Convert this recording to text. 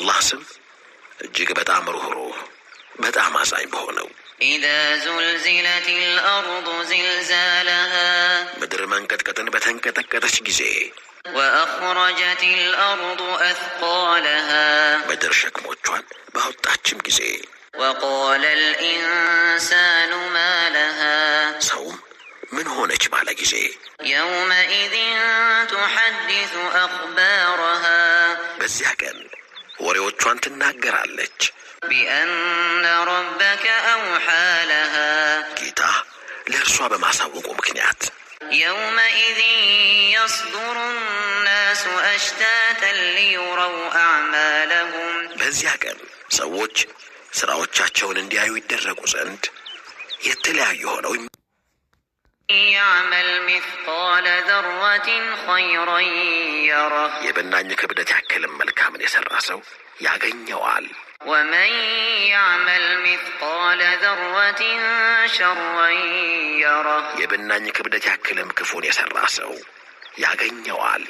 በአላህ ስም እጅግ በጣም ሩህሩህ በጣም አዛኝ በሆነው إذا زلزلت الأرض زلزالها ምድር መንቀጥቀጥን በተንቀጠቀጠች ጊዜ وأخرجت الأرض أثقالها ምድር ሸክሞቿን ባወጣችም ጊዜ وقال الإنسان ما لها ሰውም ምን ሆነች ባለ ጊዜ يومئذ تحدث أخبارها በዚያ ቀን ወሬዎቿን ትናገራለች بأن ربك أوحى لها ጌታ ለእርሷ በማሳወቁ ምክንያት يومئذ يصدر الناس أشتاتا ليروا أعمالهم በዚያ ቀን ሰዎች ስራዎቻቸውን እንዲያዩ ይደረጉ ዘንድ የተለያዩ ሆነው يعمل مثقال ذرة خيرا يره የብናኝ ክብደት ያክልም መልካምን የሰራ ሰው ያገኘዋል ومن يعمل مثقال ذرة شرا يره የብናኝ ክብደት ያክልም ክፉን የሰራ ሰው ያገኘዋል